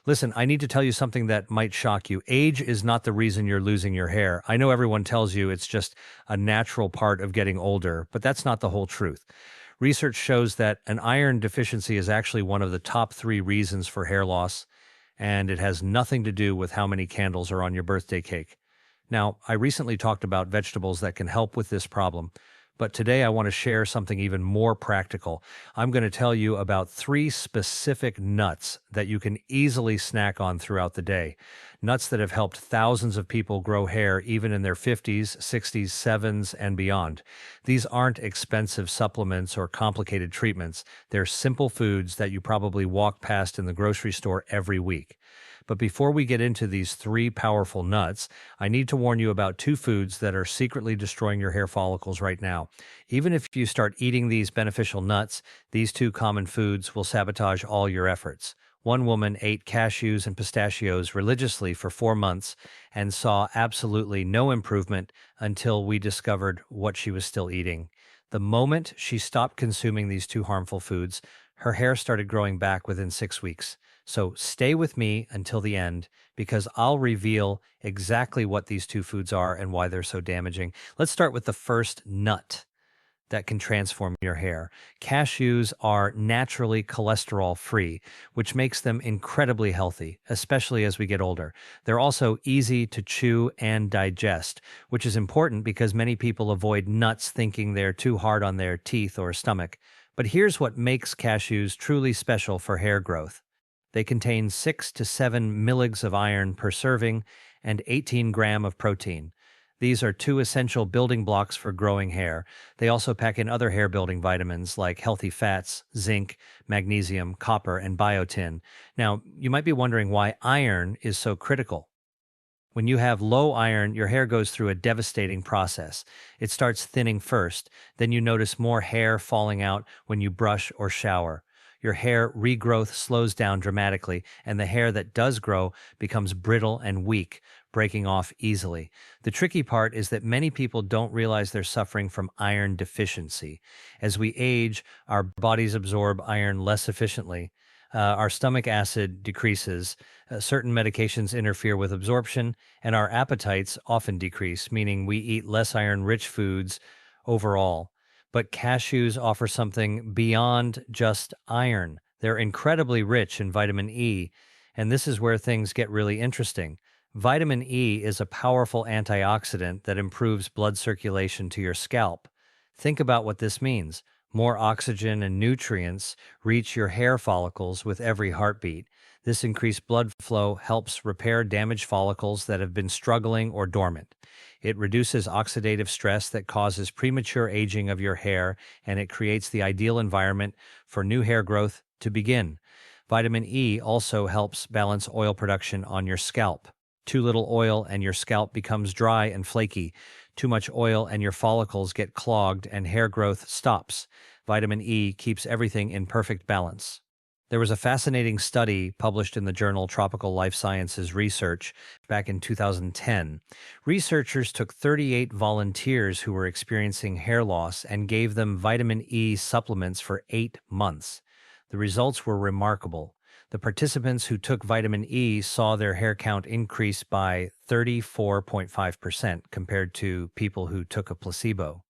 Listen, I need to tell you something that might shock you. Age is not the reason you're losing your hair. I know everyone tells you it's just a natural part of getting older, but that's not the whole truth. Research shows that an iron deficiency is actually one of the top three reasons for hair loss, and it has nothing to do with how many candles are on your birthday cake. Now, I recently talked about vegetables that can help with this problem, but today I want to share something even more practical. I'm going to tell you about three specific nuts that you can easily snack on throughout the day. Nuts that have helped thousands of people grow hair even in their 50s, 60s, 7s, and beyond. These aren't expensive supplements or complicated treatments. They're simple foods that you probably walk past in the grocery store every week. But before we get into these three powerful nuts, I need to warn you about two foods that are secretly destroying your hair follicles right now. Even if you start eating these beneficial nuts, these two common foods will sabotage all your efforts. One woman ate cashews and pistachios religiously for 4 months and saw absolutely no improvement until we discovered what she was still eating. The moment she stopped consuming these two harmful foods, her hair started growing back within 6 weeks. So stay with me until the end because I'll reveal exactly what these two foods are and why they're so damaging. Let's start with the first nut that can transform your hair. Cashews are naturally cholesterol free, which makes them incredibly healthy, especially as we get older. They're also easy to chew and digest, which is important because many people avoid nuts thinking they're too hard on their teeth or stomach. But here's what makes cashews truly special for hair growth. They contain 6 to 7 milligs of iron per serving and 18 gram of protein. These are two essential building blocks for growing hair. They also pack in other hair-building vitamins like healthy fats, zinc, magnesium, copper, and biotin. Now, you might be wondering why iron is so critical. When you have low iron, your hair goes through a devastating process. It starts thinning first, then you notice more hair falling out when you brush or shower. Your hair regrowth slows down dramatically, and the hair that does grow becomes brittle and weak, breaking off easily. The tricky part is that many people don't realize they're suffering from iron deficiency. As we age, our bodies absorb iron less efficiently. Our stomach acid decreases, certain medications interfere with absorption, and our appetites often decrease, meaning we eat less iron-rich foods overall. But cashews offer something beyond just iron. They're incredibly rich in vitamin E, and this is where things get really interesting. Vitamin E is a powerful antioxidant that improves blood circulation to your scalp. Think about what this means. More oxygen and nutrients reach your hair follicles with every heartbeat. This increased blood flow helps repair damaged follicles that have been struggling or dormant. It reduces oxidative stress that causes premature aging of your hair, and it creates the ideal environment for new hair growth to begin. Vitamin E also helps balance oil production on your scalp. Too little oil and your scalp becomes dry and flaky. Too much oil and your follicles get clogged and hair growth stops. Vitamin E keeps everything in perfect balance. There was a fascinating study published in the journal Tropical Life Sciences Research back in 2010. Researchers took 38 volunteers who were experiencing hair loss and gave them vitamin E supplements for 8 months. The results were remarkable. The participants who took vitamin E saw their hair count increase by 34.5% compared to people who took a placebo.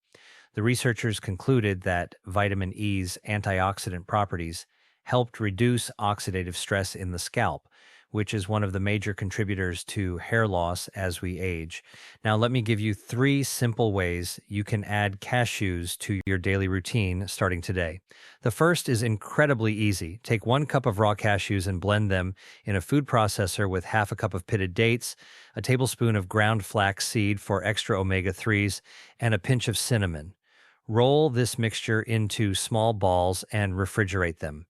The researchers concluded that vitamin E's antioxidant properties helped reduce oxidative stress in the scalp, which is one of the major contributors to hair loss as we age. Now, let me give you 3 simple ways you can add cashews to your daily routine starting today. The first is incredibly easy. Take 1 cup of raw cashews and blend them in a food processor with half a cup of pitted dates, a tablespoon of ground flax seed for extra omega-3s, and a pinch of cinnamon. Roll this mixture into small balls and refrigerate them.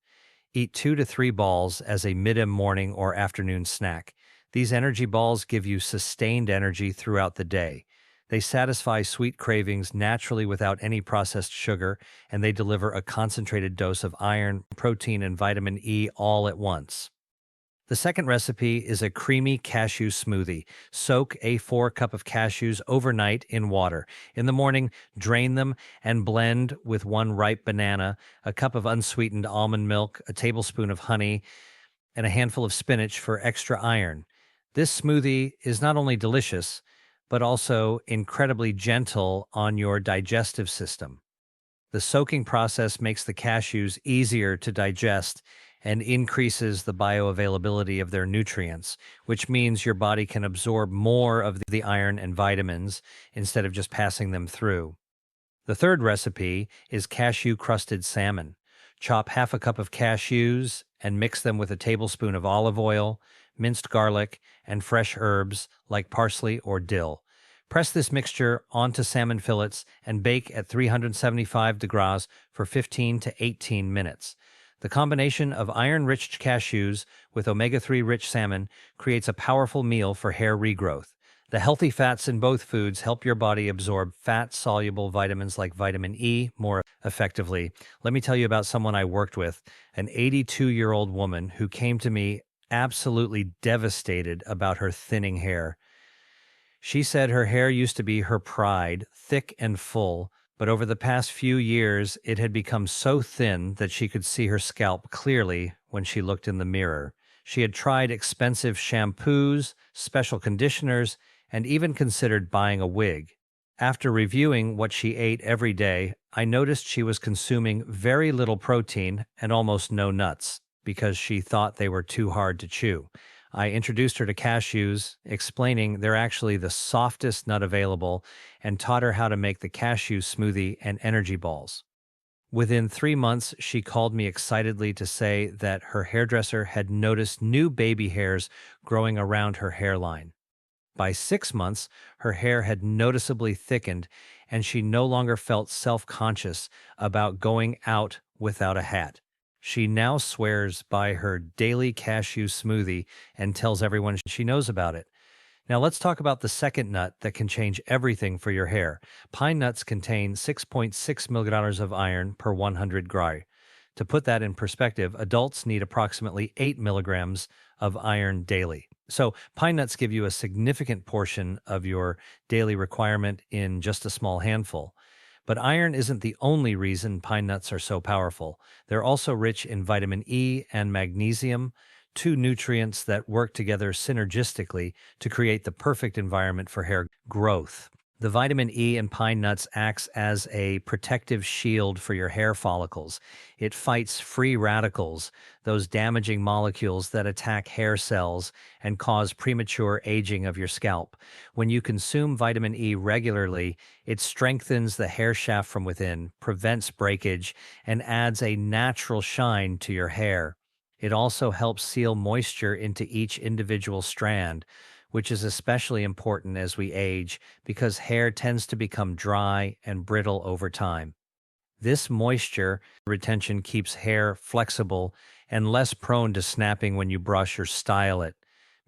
Eat 2 to 3 balls as a mid-morning or afternoon snack. These energy balls give you sustained energy throughout the day. They satisfy sweet cravings naturally without any processed sugar, and they deliver a concentrated dose of iron, protein, and vitamin E all at once. The second recipe is a creamy cashew smoothie. Soak a 4 cup of cashews overnight in water. In the morning, drain them and blend with 1 ripe banana, a cup of unsweetened almond milk, a tablespoon of honey, and a handful of spinach for extra iron. This smoothie is not only delicious, but also incredibly gentle on your digestive system. The soaking process makes the cashews easier to digest and increases the bioavailability of their nutrients, which means your body can absorb more of the iron and vitamins instead of just passing them through. The third recipe is cashew-crusted salmon. Chop half a cup of cashews and mix them with a tablespoon of olive oil, minced garlic, and fresh herbs like parsley or dill. Press this mixture onto salmon fillets and bake at 375 degrees for 15 to 18 minutes. The combination of iron-rich cashews with omega-3 rich salmon creates a powerful meal for hair regrowth. The healthy fats in both foods help your body absorb fat-soluble vitamins like vitamin E more effectively. Let me tell you about someone I worked with, an 82-year-old woman who came to me absolutely devastated about her thinning hair. She said her hair used to be her pride, thick and full, but over the past few years it had become so thin that she could see her scalp clearly when she looked in the mirror. She had tried expensive shampoos, special conditioners, and even considered buying a wig. After reviewing what she ate every day, I noticed she was consuming very little protein and almost no nuts because she thought they were too hard to chew. I introduced her to cashews, explaining they're actually the softest nut available, and taught her how to make the cashew smoothie and energy balls. Within 3 months, she called me excitedly to say that her hairdresser had noticed new baby hairs growing around her hairline. By 6 months, her hair had noticeably thickened, and she no longer felt self-conscious about going out without a hat. She now swears by her daily cashew smoothie and tells everyone she knows about it. Now let's talk about the second nut that can change everything for your hair. Pine nuts contain 6.6 milligrams of iron per 100 gray. To put that in perspective, adults need approximately 8 milligrams of iron daily. So pine nuts give you a significant portion of your daily requirement in just a small handful. But iron isn't the only reason pine nuts are so powerful. They're also rich in vitamin E and magnesium, two nutrients that work together synergistically to create the perfect environment for hair growth. The vitamin E in pine nuts acts as a protective shield for your hair follicles. It fights free radicals, those damaging molecules that attack hair cells and cause premature aging of your scalp. When you consume vitamin E regularly, it strengthens the hair shaft from within, prevents breakage, and adds a natural shine to your hair. It also helps seal moisture into each individual strand, which is especially important as we age because hair tends to become dry and brittle over time. This moisture retention keeps hair flexible and less prone to snapping when you brush or style it.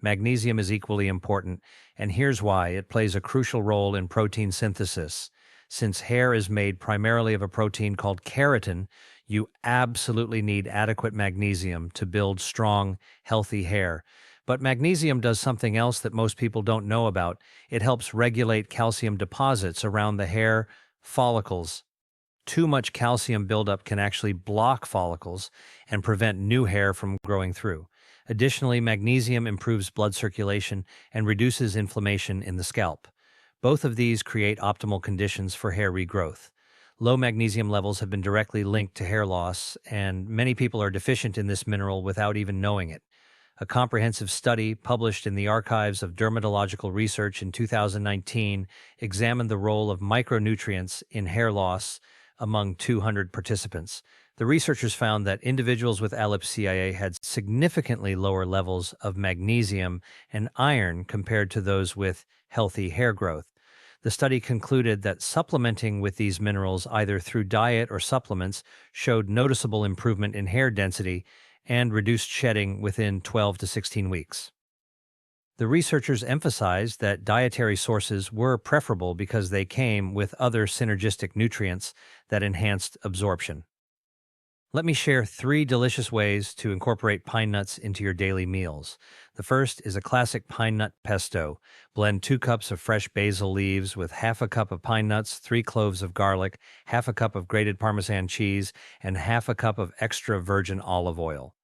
Magnesium is equally important, and here's why. It plays a crucial role in protein synthesis. Since hair is made primarily of a protein called keratin, you absolutely need adequate magnesium to build strong, healthy hair. But magnesium does something else that most people don't know about. It helps regulate calcium deposits around the hair follicles. Too much calcium buildup can actually block follicles and prevent new hair from growing through. Additionally, magnesium improves blood circulation and reduces inflammation in the scalp. Both of these create optimal conditions for hair regrowth. Low magnesium levels have been directly linked to hair loss, and many people are deficient in this mineral without even knowing it. A comprehensive study published in the Archives of Dermatological Research in 2019 examined the role of micronutrients in hair loss among 200 participants. The researchers found that individuals with alopecia had significantly lower levels of magnesium and iron compared to those with healthy hair growth. The study concluded that supplementing with these minerals either through diet or supplements showed noticeable improvement in hair density and reduced shedding within 12 to 16 weeks. The researchers emphasized that dietary sources were preferable because they came with other synergistic nutrients that enhanced absorption. Let me share 3 delicious ways to incorporate pine nuts into your daily meals. The first is a classic pine nut pesto. Blend 2 cups of fresh basil leaves with half a cup of pine nuts, 3 cloves of garlic, half a cup of grated Parmesan cheese, and half a cup of extra virgin olive oil.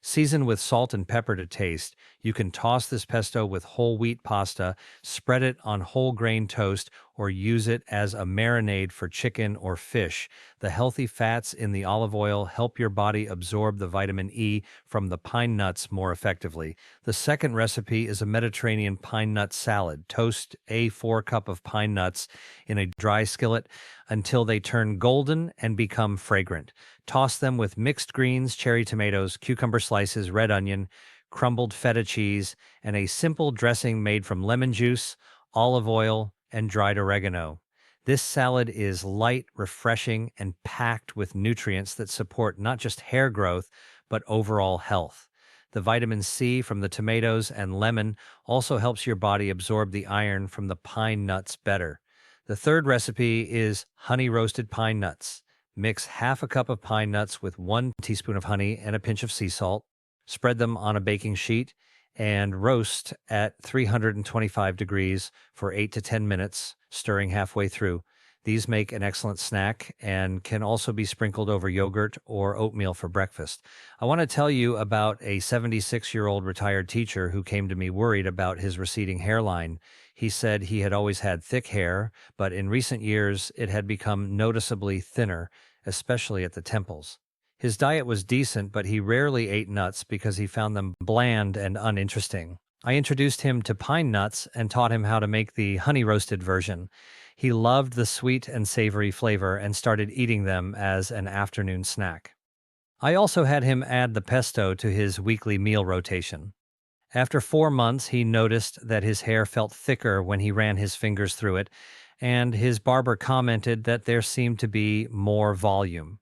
Season with salt and pepper to taste. You can toss this pesto with whole wheat pasta, spread it on whole grain toast, or use it as a marinade for chicken or fish. The healthy fats in the olive oil help your body absorb the vitamin E from the pine nuts more effectively. The second recipe is a Mediterranean pine nut salad. Toast a 4 cup of pine nuts in a dry skillet until they turn golden and become fragrant. Toss them with mixed greens, cherry tomatoes, cucumber slices, red onion, crumbled feta cheese, and a simple dressing made from lemon juice, olive oil, and dried oregano. This salad is light, refreshing, and packed with nutrients that support not just hair growth, but overall health. The vitamin C from the tomatoes and lemon also helps your body absorb the iron from the pine nuts better. The third recipe is honey roasted pine nuts. Mix half a cup of pine nuts with 1 teaspoon of honey and a pinch of sea salt. Spread them on a baking sheet and roast at 325 degrees for 8 to 10 minutes, stirring halfway through. These make an excellent snack and can also be sprinkled over yogurt or oatmeal for breakfast. I want to tell you about a 76-year-old retired teacher who came to me worried about his receding hairline. He said he had always had thick hair, but in recent years it had become noticeably thinner, especially at the temples. His diet was decent, but he rarely ate nuts because he found them bland and uninteresting. I introduced him to pine nuts and taught him how to make the honey-roasted version. He loved the sweet and savory flavor and started eating them as an afternoon snack. I also had him add the pesto to his weekly meal rotation. After 4 months, he noticed that his hair felt thicker when he ran his fingers through it, and his barber commented that there seemed to be more volume.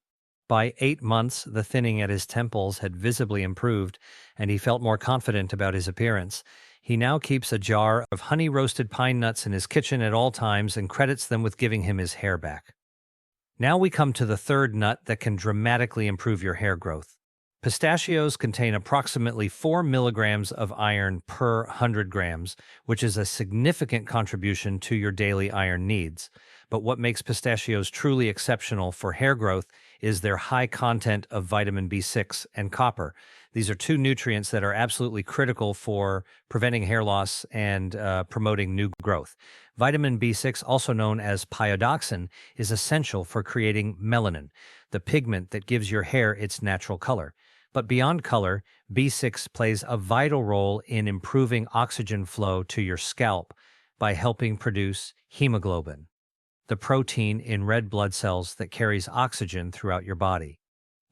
By 8 months, the thinning at his temples had visibly improved, and he felt more confident about his appearance. He now keeps a jar of honey-roasted pine nuts in his kitchen at all times and credits them with giving him his hair back. Now we come to the third nut that can dramatically improve your hair growth. Pistachios contain approximately 4 milligrams of iron per 100 grams, which is a significant contribution to your daily iron needs. But what makes pistachios truly exceptional for hair growth is their high content of vitamin B6 and copper. These are 2 nutrients that are absolutely critical for preventing hair loss and promoting new growth. Vitamin B6, also known as pyridoxine, is essential for creating melanin, the pigment that gives your hair its natural color. But beyond color, B6 plays a vital role in improving oxygen flow to your scalp by helping produce hemoglobin, the protein in red blood cells that carries oxygen throughout your body.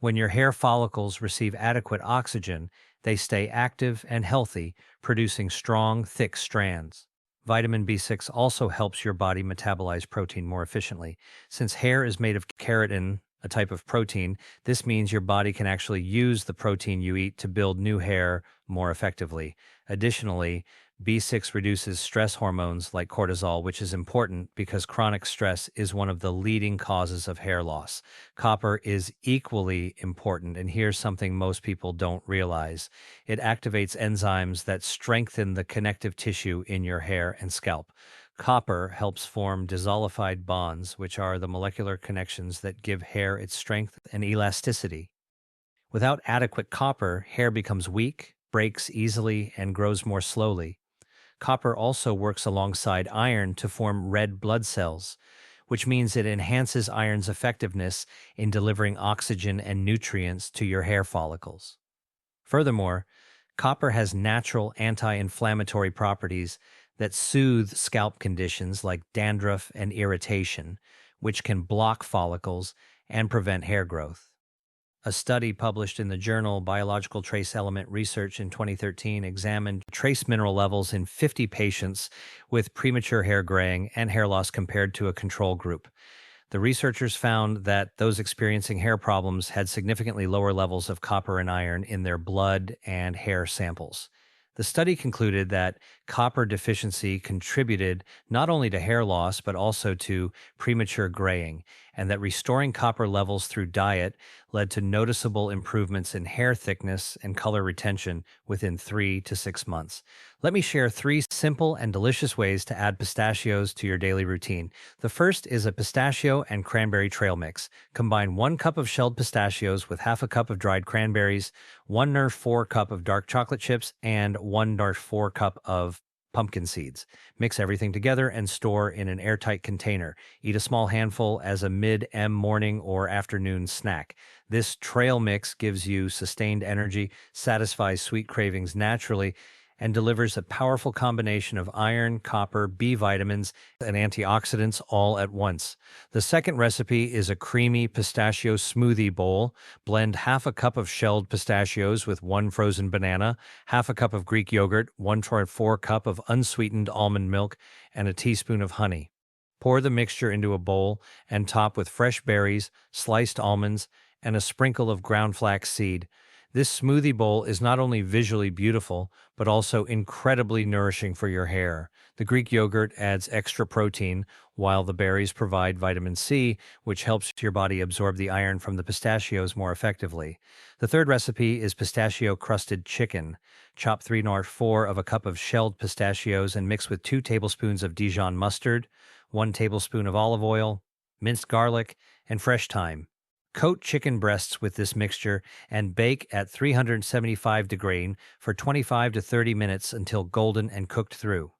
When your hair follicles receive adequate oxygen, they stay active and healthy, producing strong, thick strands. Vitamin B6 also helps your body metabolize protein more efficiently. Since hair is made of keratin, a type of protein, this means your body can actually use the protein you eat to build new hair more effectively. Additionally, B6 reduces stress hormones like cortisol, which is important because chronic stress is one of the leading causes of hair loss. Copper is equally important, and here's something most people don't realize. It activates enzymes that strengthen the connective tissue in your hair and scalp. Copper helps form disolified bonds, which are the molecular connections that give hair its strength and elasticity. Without adequate copper, hair becomes weak, breaks easily, and grows more slowly. Copper also works alongside iron to form red blood cells, which means it enhances iron's effectiveness in delivering oxygen and nutrients to your hair follicles. Furthermore, copper has natural anti-inflammatory properties that soothe scalp conditions like dandruff and irritation, which can block follicles and prevent hair growth. A study published in the journal Biological Trace Element Research in 2013 examined trace mineral levels in 50 patients with premature hair graying and hair loss compared to a control group. The researchers found that those experiencing hair problems had significantly lower levels of copper and iron in their blood and hair samples. The study concluded that copper deficiency contributed not only to hair loss but also to premature graying, and that restoring copper levels through diet led to noticeable improvements in hair thickness and color retention within 3 to 6 months. Let me share three simple and delicious ways to add pistachios to your daily routine. The first is a pistachio and cranberry trail mix. Combine 1 cup of shelled pistachios with half a cup of dried cranberries, 1 Nerf 4 cup of dark chocolate chips, and 1 Nerf 4 cup of pumpkin seeds. Mix everything together and store in an airtight container. Eat a small handful as a mid-M morning or afternoon snack. This trail mix gives you sustained energy, satisfies sweet cravings naturally, and delivers a powerful combination of iron, copper, B vitamins, and antioxidants all at once. The second recipe is a creamy pistachio smoothie bowl. Blend half a cup of shelled pistachios with 1 frozen banana, half a cup of Greek yogurt, 1/4 cup of unsweetened almond milk, and a teaspoon of honey. Pour the mixture into a bowl and top with fresh berries, sliced almonds, and a sprinkle of ground flax seed. This smoothie bowl is not only visually beautiful, but also incredibly nourishing for your hair. The Greek yogurt adds extra protein, while the berries provide vitamin C, which helps your body absorb the iron from the pistachios more effectively. The third recipe is pistachio crusted chicken. Chop 3/4 of a cup of shelled pistachios and mix with 2 tablespoons of Dijon mustard, 1 tablespoon of olive oil, minced garlic, and fresh thyme. Coat chicken breasts with this mixture and bake at 375 degrees for 25 to 30 minutes until golden and cooked through.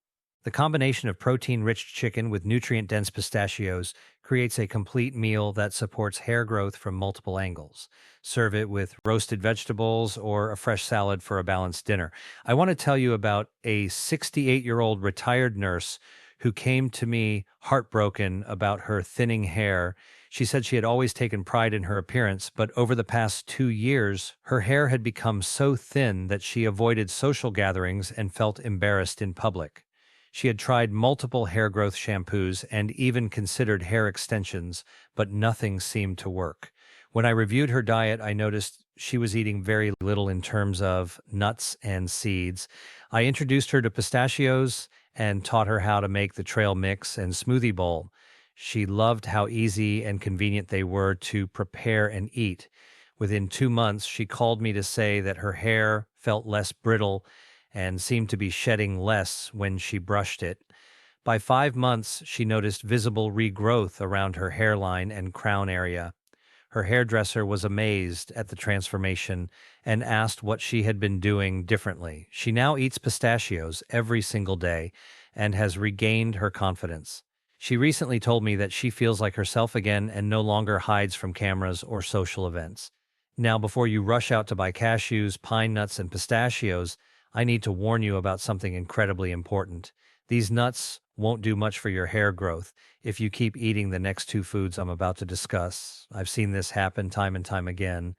The combination of protein-rich chicken with nutrient-dense pistachios creates a complete meal that supports hair growth from multiple angles. Serve it with roasted vegetables or a fresh salad for a balanced dinner. I want to tell you about a 68-year-old retired nurse who came to me heartbroken about her thinning hair. She said she had always taken pride in her appearance, but over the past 2 years, her hair had become so thin that she avoided social gatherings and felt embarrassed in public. She had tried multiple hair growth shampoos and even considered hair extensions, but nothing seemed to work. When I reviewed her diet, I noticed she was eating very little in terms of nuts and seeds. I introduced her to pistachios and taught her how to make the trail mix and smoothie bowl. She loved how easy and convenient they were to prepare and eat. Within 2 months, she called me to say that her hair felt less brittle and seemed to be shedding less when she brushed it. By 5 months, she noticed visible regrowth around her hairline and crown area. Her hairdresser was amazed at the transformation and asked what she had been doing differently. She now eats pistachios every single day and has regained her confidence. She recently told me that she feels like herself again and no longer hides from cameras or social events. Now, before you rush out to buy cashews, pine nuts, and pistachios, I need to warn you about something incredibly important. These nuts won't do much for your hair growth if you keep eating the next two foods I'm about to discuss. I've seen this happen time and time again.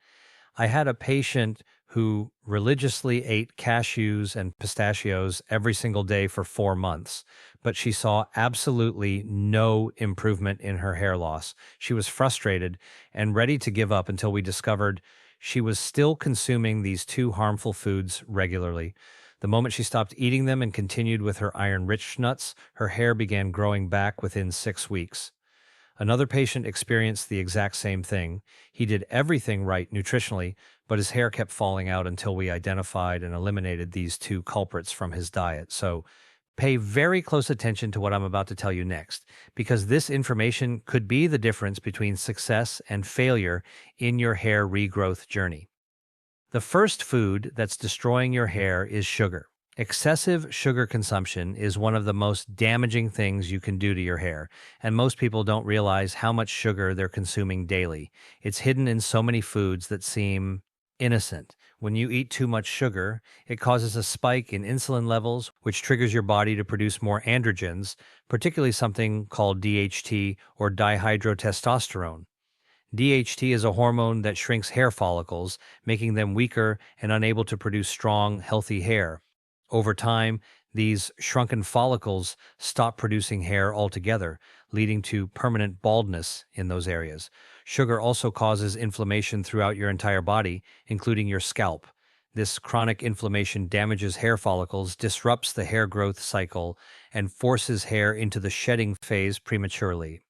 I had a patient who religiously ate cashews and pistachios every single day for 4 months, but she saw absolutely no improvement in her hair loss. She was frustrated and ready to give up until we discovered she was still consuming these two harmful foods regularly. The moment she stopped eating them and continued with her iron-rich nuts, her hair began growing back within 6 weeks. Another patient experienced the exact same thing. He did everything right nutritionally, but his hair kept falling out until we identified and eliminated these two culprits from his diet. So pay very close attention to what I'm about to tell you next, because this information could be the difference between success and failure in your hair regrowth journey. The first food that's destroying your hair is sugar. Excessive sugar consumption is one of the most damaging things you can do to your hair, and most people don't realize how much sugar they're consuming daily. It's hidden in so many foods that seem innocent. When you eat too much sugar, it causes a spike in insulin levels, which triggers your body to produce more androgens, particularly something called DHT or dihydrotestosterone. DHT is a hormone that shrinks hair follicles, making them weaker and unable to produce strong, healthy hair. Over time, these shrunken follicles stop producing hair altogether, leading to permanent baldness in those areas. Sugar also causes inflammation throughout your entire body, including your scalp. This chronic inflammation damages hair follicles, disrupts the hair growth cycle, and forces hair into the shedding phase prematurely.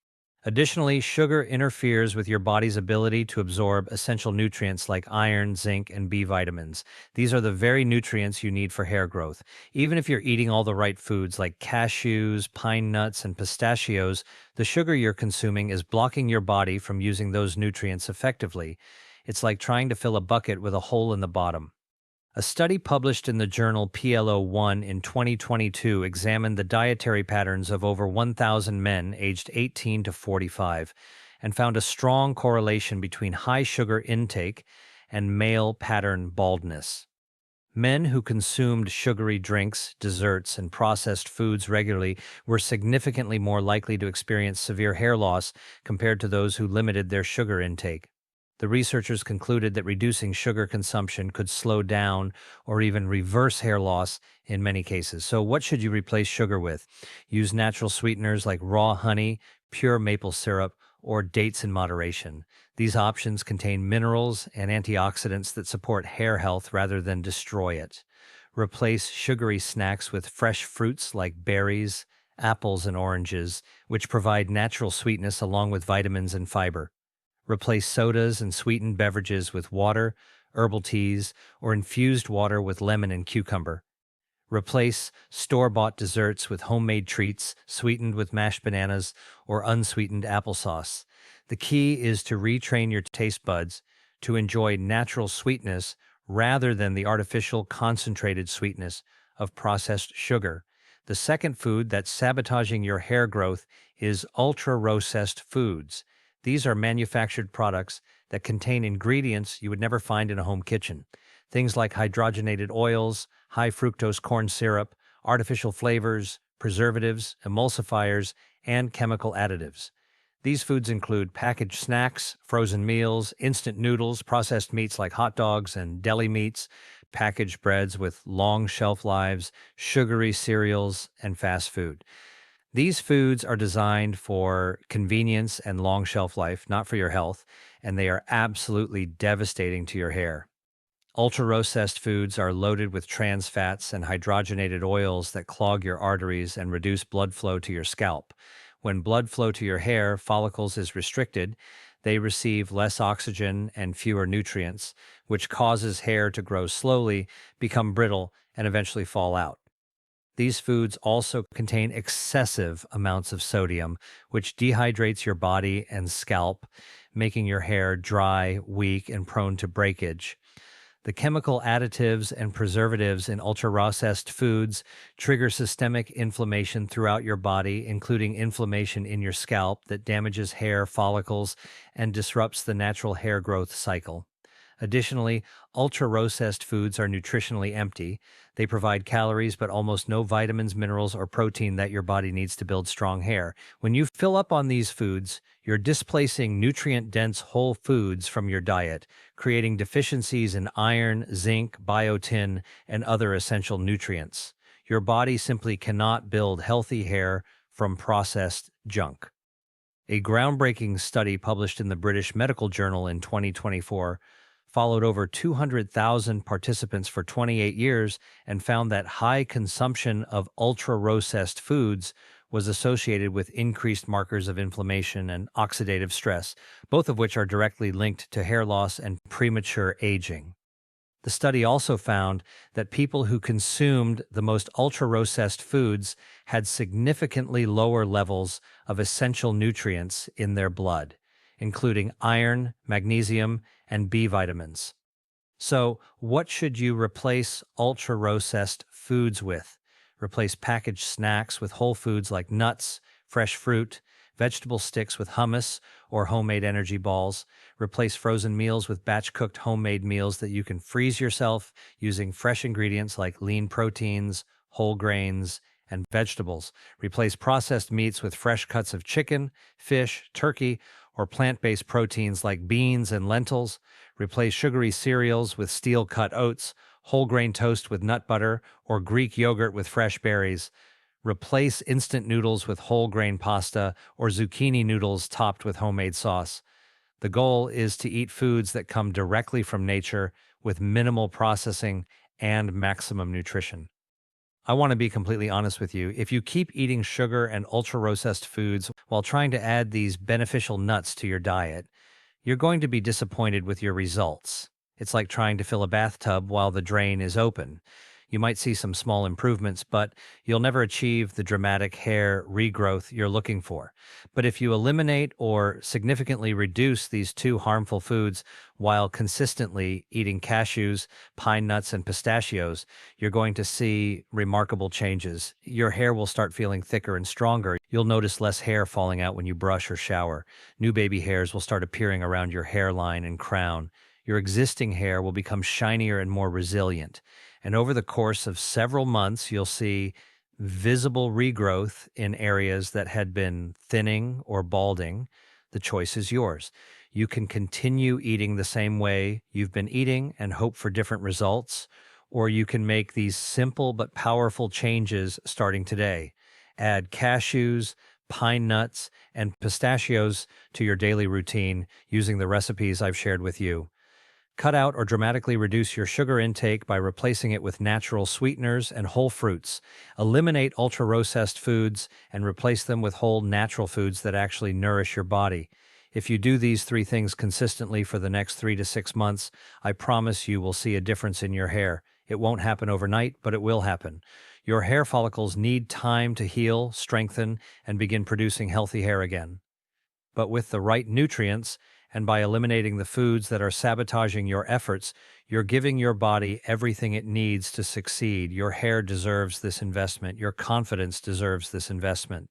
Additionally, sugar interferes with your body's ability to absorb essential nutrients like iron, zinc, and B vitamins. These are the very nutrients you need for hair growth. Even if you're eating all the right foods like cashews, pine nuts, and pistachios, the sugar you're consuming is blocking your body from using those nutrients effectively. It's like trying to fill a bucket with a hole in the bottom. A study published in the journal PLO1 in 2022 examined the dietary patterns of over 1,000 men aged 18 to 45 and found a strong correlation between high sugar intake and male pattern baldness. Men who consumed sugary drinks, desserts, and processed foods regularly were significantly more likely to experience severe hair loss compared to those who limited their sugar intake. The researchers concluded that reducing sugar consumption could slow down or even reverse hair loss in many cases. So, what should you replace sugar with? Use natural sweeteners like raw honey, pure maple syrup, or dates in moderation. These options contain minerals and antioxidants that support hair health rather than destroy it. Replace sugary snacks with fresh fruits like berries, apples, and oranges, which provide natural sweetness along with vitamins and fiber. Replace sodas and sweetened beverages with water, herbal teas, or infused water with lemon and cucumber. Replace store-bought desserts with homemade treats sweetened with mashed bananas or unsweetened applesauce. The key is to retrain your taste buds to enjoy natural sweetness rather than the artificial concentrated sweetness of processed sugar. The second food that's sabotaging your hair growth is ultra-processed foods. These are manufactured products that contain ingredients you would never find in a home kitchen. Things like hydrogenated oils, high fructose corn syrup, artificial flavors, preservatives, emulsifiers, and chemical additives. These foods include packaged snacks, frozen meals, instant noodles, processed meats like hot dogs and deli meats, packaged breads with long shelf lives, sugary cereals, and fast food. These foods are designed for convenience and long shelf life, not for your health, and they are absolutely devastating to your hair. Ultra-processed foods are loaded with trans fats and hydrogenated oils that clog your arteries and reduce blood flow to your scalp. When blood flow to your hair follicles is restricted, they receive less oxygen and fewer nutrients, which causes hair to grow slowly, become brittle, and eventually fall out. These foods also contain excessive amounts of sodium, which dehydrates your body and scalp, making your hair dry, weak, and prone to breakage. The chemical additives and preservatives in ultra-processed foods trigger systemic inflammation throughout your body, including inflammation in your scalp that damages hair follicles and disrupts the natural hair growth cycle. Additionally, ultra-processed foods are nutritionally empty. They provide calories but almost no vitamins, minerals, or protein that your body needs to build strong hair. When you fill up on these foods, you're displacing nutrient-dense whole foods from your diet, creating deficiencies in iron, zinc, biotin, and other essential nutrients. Your body simply cannot build healthy hair from processed junk. A groundbreaking study published in the British Medical Journal in 2024 followed over 200,000 participants for 28 years and found that high consumption of ultra-processed foods was associated with increased markers of inflammation and oxidative stress, both of which are directly linked to hair loss and premature aging. The study also found that people who consumed the most ultra-processed foods had significantly lower levels of essential nutrients in their blood, including iron, magnesium, and B vitamins. So, what should you replace ultra-processed foods with? Replace packaged snacks with whole foods like nuts, fresh fruit, vegetable sticks with hummus or homemade energy balls. Replace frozen meals with batch-cooked homemade meals that you can freeze yourself using fresh ingredients like lean proteins, whole grains, and vegetables. Replace processed meats with fresh cuts of chicken, fish, turkey, or plant-based proteins like beans and lentils. Replace sugary cereals with steel-cut oats, whole grain toast with nut butter, or Greek yogurt with fresh berries. Replace instant noodles with whole grain pasta or zucchini noodles topped with homemade sauce. The goal is to eat foods that come directly from nature with minimal processing and maximum nutrition. I want to be completely honest with you. If you keep eating sugar and ultra processed foods while trying to add these beneficial nuts to your diet, you're going to be disappointed with your results. It's like trying to fill a bathtub while the drain is open. You might see some small improvements, but you'll never achieve the dramatic hair regrowth you're looking for. But if you eliminate or significantly reduce these two harmful foods while consistently eating cashews, pine nuts, and pistachios, you're going to see remarkable changes. Your hair will start feeling thicker and stronger. You'll notice less hair falling out when you brush or shower. New baby hairs will start appearing around your hairline and crown. Your existing hair will become shinier and more resilient. And over the course of several months, you'll see visible regrowth in areas that had been thinning or balding. The choice is yours. You can continue eating the same way you've been eating and hope for different results, or you can make these simple but powerful changes starting today. Add cashews, pine nuts, and pistachios to your daily routine using the recipes I've shared with you. Cut out or dramatically reduce your sugar intake by replacing it with natural sweeteners and whole fruits. Eliminate ultra-processed foods and replace them with whole natural foods that actually nourish your body. If you do these three things consistently for the next 3 to 6 months, I promise you will see a difference in your hair. It won't happen overnight, but it will happen. Your hair follicles need time to heal, strengthen, and begin producing healthy hair again. But with the right nutrients and by eliminating the foods that are sabotaging your efforts, you're giving your body everything it needs to succeed. Your hair deserves this investment. Your confidence deserves this investment.